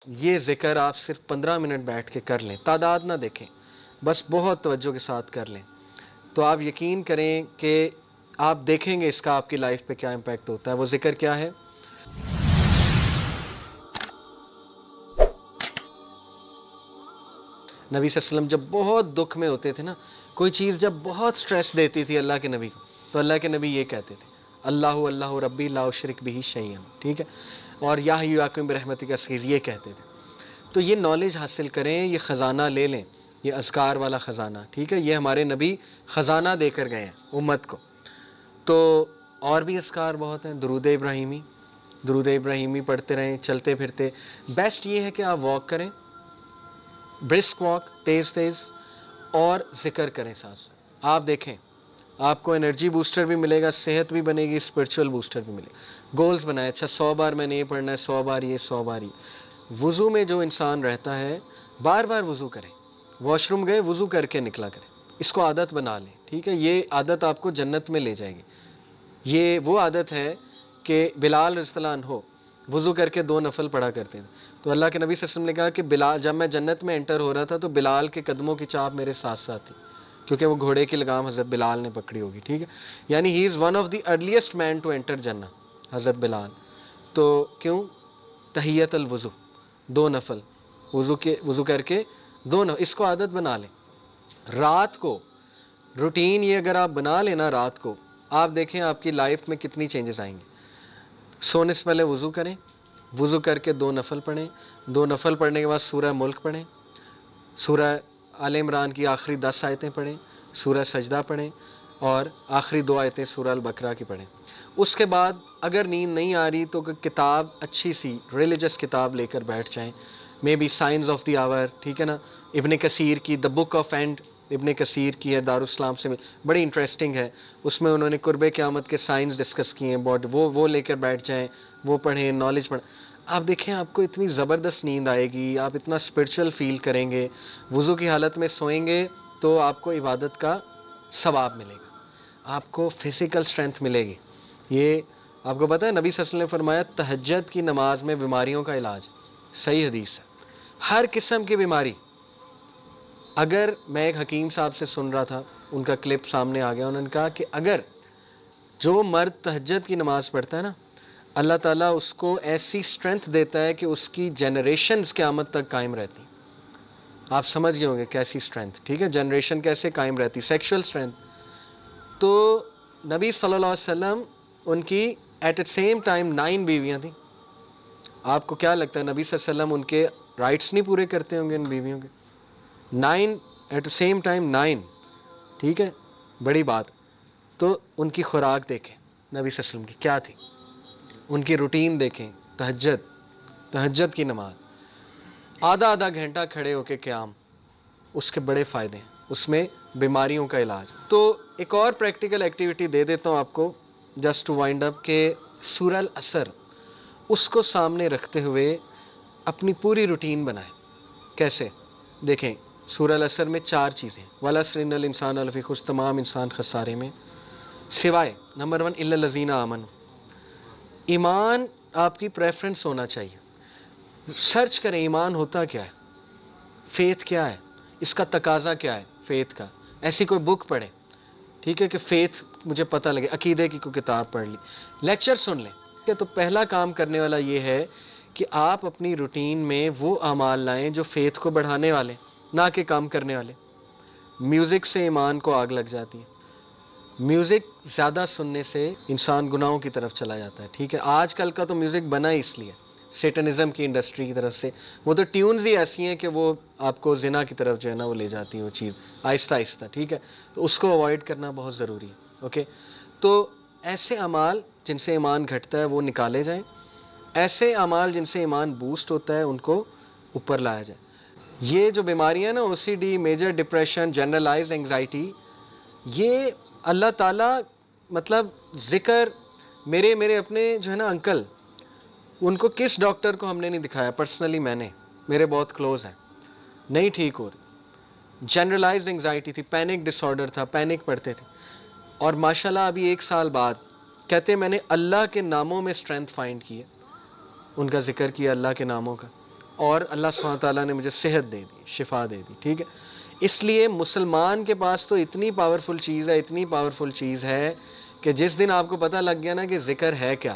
یہ ذکر آپ صرف 15 منٹ بیٹھ کے کر لیں، تعداد نہ دیکھیں، بس بہت توجہ کے ساتھ کر لیں، تو آپ یقین کریں کہ آپ دیکھیں گے اس کا آپ کی لائف پہ کیا امپیکٹ ہوتا ہے۔ وہ ذکر کیا ہے؟ نبی صلی اللہ علیہ وسلم جب بہت دکھ میں ہوتے تھے نا، کوئی چیز جب بہت سٹریس دیتی تھی اللہ کے نبی کو، تو اللہ کے نبی یہ کہتے تھے، اللہ اللہ ربی لا اشرک بہ شیئا، ٹھیک ہے، اور یا حی یا قیوم برحمتک استغیث، یہ کہتے تھے۔ تو یہ نالج حاصل کریں، یہ خزانہ لے لیں، یہ اذکار والا خزانہ، ٹھیک ہے، یہ ہمارے نبی خزانہ دے کر گئے ہیں امت کو۔ تو اور بھی اذکار بہت ہیں، درود ابراہیمی پڑھتے رہیں چلتے پھرتے۔ بیسٹ یہ ہے کہ آپ واک کریں، برسک واک، تیز تیز، اور ذکر کریں ساتھ۔ آپ دیکھیں آپ کو انرجی بوسٹر بھی ملے گا، صحت بھی بنے گی، اسپرچول بوسٹر بھی ملے گا۔ گولز بنائے، اچھا 100 بار میں نے یہ پڑھنا ہے، 100 بار یہ، 100 بار یہ۔ وضو میں جو انسان رہتا ہے بار بار وضو کریں، واش روم گئے وضو کر کے نکلا کریں، اس کو عادت بنا لیں، ٹھیک ہے، یہ عادت آپ کو جنت میں لے جائے گی۔ یہ وہ عادت ہے کہ بلال رضی اللہ عنہ وضو کر کے 2 نفل پڑھا کرتے تھے، تو اللہ کے نبی صلی اللہ علیہ وسلم نے کہا کہ بلال، جب میں جنت میں انٹر ہو رہا تھا تو بلال کے قدموں کی چاپ میرے ساتھ ساتھ تھی، کیونکہ وہ گھوڑے کی لگام حضرت بلال نے پکڑی ہوگی، ٹھیک ہے، یعنی he is one of the earliest men to enter جنہ، حضرت بلال۔ تو کیوں؟ تحیت الوضو، 2 نفل وضو کر کے 2 نفل، اس کو عادت بنا لیں۔ رات کو روٹین یہ اگر آپ بنا لینا، رات کو آپ دیکھیں آپ کی لائف میں کتنی چینجز آئیں گے۔ سونے سے پہلے وضو کریں، وضو کر کے 2 نفل پڑھیں، 2 نفل پڑھنے کے بعد سورہ ملک پڑھیں، سورہ آل عمران کی آخری 10 آیتیں پڑھیں، سورہ سجدہ پڑھیں، اور آخری 2 آیتیں سورہ البقرہ کی پڑھیں۔ اس کے بعد اگر نیند نہیں آ رہی تو کتاب، اچھی سی ریلیجس کتاب لے کر بیٹھ جائیں، maybe science of the hour, ٹھیک ہے نا، ابن کثیر کی دا بک آف اینڈ، ابن کثیر کی ہے، دارالاسلام سے بڑی انٹرسٹنگ ہے، اس میں انہوں نے قرب قیامت کے سائنس ڈسکس کیے ہیں بہت، وہ لے کر بیٹھ جائیں، وہ پڑھیں، نالج پڑھیں۔ آپ دیکھیں آپ کو اتنی زبردست نیند آئے گی، آپ اتنا اسپرچل فیل کریں گے، وضو کی حالت میں سوئیں گے تو آپ کو عبادت کا ثواب ملے گا، آپ کو فزیکل اسٹرینتھ ملے گی۔ یہ آپ کو پتہ ہے نبی صلی اللہ علیہ وسلم نے فرمایا تہجد کی نماز میں بیماریوں کا علاج، صحیح حدیث ہے، ہر قسم کی بیماری۔ اگر میں ایک حکیم صاحب سے سن رہا تھا، ان کا کلپ سامنے آ گیا، انہوں نے کہا کہ اگر جو مرد تہجد کی نماز پڑھتا ہے نا، اللہ تعالیٰ اس کو ایسی اسٹرینتھ دیتا ہے کہ اس کی جنریشنز قیامت تک قائم رہتی۔ آپ سمجھ گئے ہوں گے کیسی اسٹرینتھ، ٹھیک ہے، جنریشن کیسے قائم رہتی، سیکشول اسٹرینتھ۔ تو نبی صلی اللہ علیہ وسلم، ان کی ایٹ اے سیم ٹائم 9 بیویاں تھیں۔ آپ کو کیا لگتا ہے نبی صلی اللہ علیہ وسلم ان کے رائٹس نہیں پورے کرتے ہوں گے ان بیویوں کے؟ 9 ایٹ اے سیم ٹائم 9، ٹھیک ہے، بڑی بات۔ تو ان کی خوراک دیکھیں نبی صلی اللہ علیہ وسلم کی کیا تھی، ان کی روٹین دیکھیں، تہجد کی نماز، آدھا گھنٹہ کھڑے ہو کے قیام، اس کے بڑے فائدے ہیں، اس میں بیماریوں کا علاج۔ تو ایک اور پریکٹیکل ایکٹیویٹی دے دیتا ہوں آپ کو جسٹ ٹو وائنڈ اپ، کہ سورہ العصر اس کو سامنے رکھتے ہوئے اپنی پوری روٹین بنائیں۔ کیسے؟ دیکھیں سورہ العصر میں 4 چیزیں، والعصر ان الانسان لفی خسر، تمام انسان خسارے میں، سوائے نمبر 1 الا الذین آمنوا۔ ایمان آپ کی پریفرنس ہونا چاہیے، سرچ کریں ایمان ہوتا کیا ہے، فیتھ کیا ہے، اس کا تقاضا کیا ہے فیتھ کا، ایسی کوئی بک پڑھیں، ٹھیک ہے، کہ فیتھ مجھے پتہ لگے، عقیدے کی کوئی کتاب پڑھ لی، لیکچر سن لیں۔ تو پہلا کام کرنے والا یہ ہے کہ آپ اپنی روٹین میں وہ اعمال لائیں جو فیتھ کو بڑھانے والے، نہ کہ کام کرنے والے۔ میوزک سے ایمان کو آگ لگ جاتی ہے، میوزک زیادہ سننے سے انسان گناہوں کی طرف چلا جاتا ہے، ٹھیک ہے۔ آج کل کا تو میوزک بنا ہی اس لیے سیٹنزم کی انڈسٹری کی طرف سے، وہ تو ٹیونز ہی ایسی ہیں کہ وہ آپ کو زنا کی طرف جو ہے نا وہ لے جاتی ہیں وہ چیز آہستہ آہستہ، ٹھیک ہے، تو اس کو اوائڈ کرنا بہت ضروری ہے، اوکے۔ تو ایسے اعمال جن سے ایمان گھٹتا ہے وہ نکالے جائیں، ایسے اعمال جن سے ایمان بوسٹ ہوتا ہے ان کو اوپر لایا جائے۔ یہ جو بیماریاں نا، O C D, major depression, generalised anxiety, یہ اللہ تعالیٰ مطلب ذکر، میرے اپنے جو ہے نا انکل، ان کو کس ڈاکٹر کو ہم نے نہیں دکھایا، پرسنلی میں نے، میرے بہت کلوز ہیں، نہیں ٹھیک ہو رہی، جنرلائزڈ انگزائٹی تھی، پینک ڈس آرڈر تھا، پینک پڑھتے تھے، اور ماشاءاللہ ابھی 1 سال بعد کہتے ہیں میں نے اللہ کے ناموں میں اسٹرینتھ فائنڈ کی ہے، ان کا ذکر کیا اللہ کے ناموں کا، اور اللہ سبحانہ تعالیٰ نے مجھے صحت دے دی، شفا دے دی، ٹھیک ہے. اس لیے مسلمان کے پاس تو اتنی پاورفل چیز ہے، اتنی پاورفل چیز ہے کہ جس دن آپ کو پتہ لگ گیا نا کہ ذکر ہے کیا،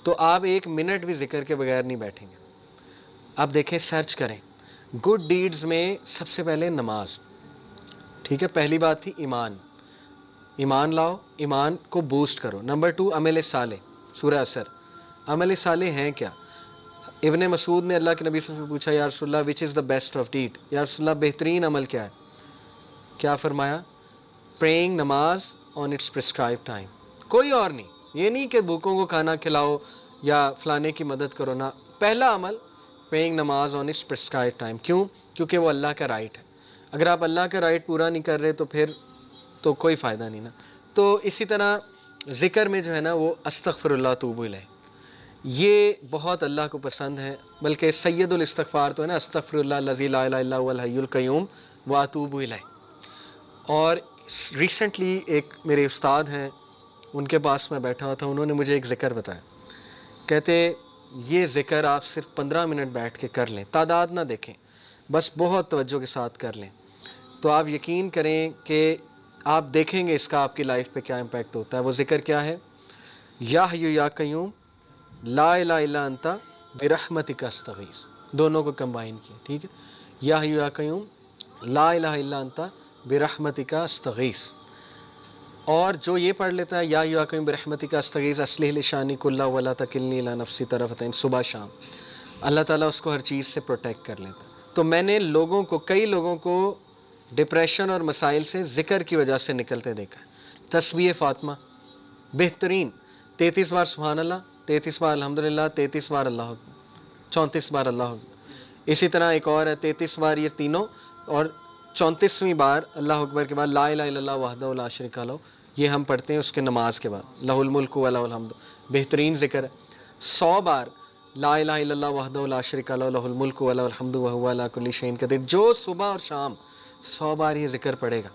تو آپ 1 منٹ بھی ذکر کے بغیر نہیں بیٹھیں گے. آپ دیکھیں، سرچ کریں گڈ ڈیڈز میں سب سے پہلے نماز، ٹھیک ہے. پہلی بات تھی ایمان لاؤ، ایمان کو بوسٹ کرو. نمبر 2 عمل صالح، سورہ اثر. عمل صالح ہیں کیا؟ ابن مسعود نے اللہ کے نبی سے پوچھا یا رسول اللہ وچ از دا بیسٹ آف ڈیڈ، یا رسول اللہ بہترین عمل کیا ہے؟ کیا فرمایا؟ پریئنگ، نماز آن اٹس پرسکرائب ٹائم. کوئی اور نہیں. یہ نہیں کہ بھوکوں کو کھانا کھلاؤ یا فلانے کی مدد کرو، نا. پہلا عمل پریئنگ نماز آن اٹس پرسکرائب ٹائم. کیوں؟ کیونکہ وہ اللہ کا رائٹ ہے. اگر آپ اللہ کا رائٹ پورا نہیں کر رہے تو پھر تو کوئی فائدہ نہیں نا. تو اسی طرح ذکر میں جو ہے نا وہ استغفر اللہ توب الیہ، یہ بہت اللہ کو پسند ہے. بلکہ سید الاستغفار تو ہے نا، استغفر اللہ الذی لا الہ الا هو الحی القیوم واتوب الیہ. اور ریسنٹلی ایک میرے استاد ہیں، ان کے پاس میں بیٹھا ہوا تھا، انہوں نے مجھے ایک ذکر بتایا. کہتے یہ ذکر آپ صرف 15 منٹ بیٹھ کے کر لیں، تعداد نہ دیکھیں، بس بہت توجہ کے ساتھ کر لیں، تو آپ یقین کریں کہ آپ دیکھیں گے اس کا آپ کی لائف پہ کیا امپیکٹ ہوتا ہے. وہ ذکر کیا ہے؟ یا حی یا قیوم لا الہ الا انت برحمتک استغیث. دونوں کو کمبائن کیا، ٹھیک ہے. یا حی یا قیوم لا الہ الا انت برحمتک استغیث. اور جو یہ پڑھ لیتا ہے یا حی یا قیوم برحمتک استغیث اصلح لی شانی کلہ ولا تکلنی الی نفسی طرفۃ عین، صبح شام اللہ تعالیٰ اس کو ہر چیز سے پروٹیکٹ کر لیتا ہے. تو میں نے کئی لوگوں کو ڈپریشن اور مسائل سے ذکر کی وجہ سے نکلتے دیکھا ہے. تسبیح فاطمہ بہترین، 33 بار سبحان اللہ، 33 بار الحمدللہ، 33 بار اللہ اکبر، 34 بار اللہ اکبر. اسی طرح ایک اور ہے 33 بار یہ تینوں، اور 34ویں بار اللہ اکبر کے بعد لا الہ الا اللہ وحدہ لا شریک لہ، یہ ہم پڑھتے ہیں اس کے نماز کے بعد. لہ الملک و لہ الحمد، بہترین ذکر ہے. 100 بار لا الہ الا اللہ وحدہ لا شریک لہ لہ الملک و لہ الحمد وہو علی کل شیء قدیر. جو صبح اور شام 100 بار یہ ذکر پڑھے گا،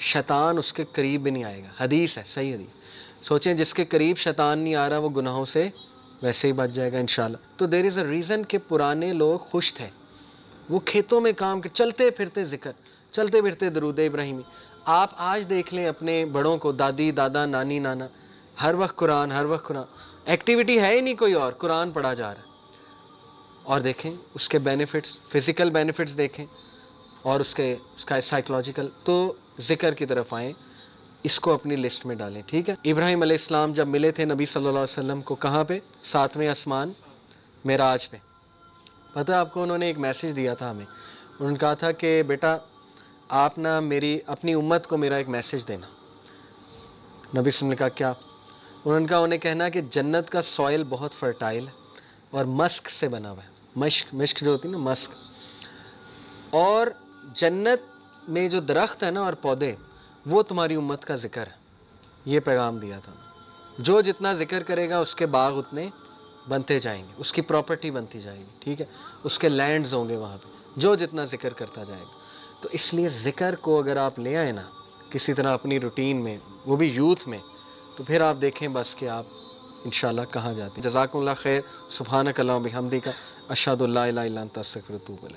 شیطان اس کے قریب بھی نہیں آئے گا. حدیث ہے، صحیح حدیث. سوچیں جس کے قریب شیطان نہیں آ رہا وہ گناہوں سے ویسے ہی بچ جائے گا انشاءاللہ. تو دیر از اے ریزن کہ پرانے لوگ خوش تھے، وہ کھیتوں میں کام کر، چلتے پھرتے ذکر، چلتے پھرتے درود ابراہیمی. آپ آج دیکھ لیں اپنے بڑوں کو، دادی دادا نانی نانا، ہر وقت قرآن، ہر وقت قرآن، ایکٹیویٹی ہے ہی نہیں کوئی اور، قرآن پڑھا جا رہا ہے. اور دیکھیں اس کے بینیفٹس، فزیکل بینیفٹس دیکھیں، اور اس کا سائیکلوجیکل. تو ذکر کی طرف آئیں، اس کو اپنی لسٹ میں ڈالیں، ٹھیک ہے. ابراہیم علیہ السلام جب ملے تھے نبی صلی اللہ علیہ وسلم کو، کہاں پہ؟ 7ویں آسمان معراج پہ. پتہ ہے آپ کو انہوں نے ایک میسیج دیا تھا ہمیں. انہوں نے کہا تھا کہ بیٹا آپ نا اپنی امت کو میرا ایک میسیج دینا. نبی صلی اللہ علیہ وسلم نے کہا کیا؟ انہوں نے کہا انہیں کہنا کہ جنت کا سوئل بہت فرٹائل ہے اور مسک سے بنا ہوا ہے. مشک جو ہوتی ہے نا، مسک. اور جنت میں جو درخت ہے نا اور پودے، وہ تمہاری امت کا ذکر ہے. یہ پیغام دیا تھا. جو جتنا ذکر کرے گا اس کے باغ اتنے بنتے جائیں گے، اس کی پراپرٹی بنتی جائے گی، ٹھیک ہے. اس کے لینڈز ہوں گے وہاں پہ، جو جتنا ذکر کرتا جائے گا. تو اس لیے ذکر کو اگر آپ لے آئے نا کسی طرح اپنی روٹین میں، وہ بھی یوتھ میں، تو پھر آپ دیکھیں بس کہ آپ انشاءاللہ کہاں جاتے ہیں. جزاکم اللہ خیر. سبحانک اللہم و بحمدک، اشہد ان لا الہ الا انت استغفرک و اتوب الیک.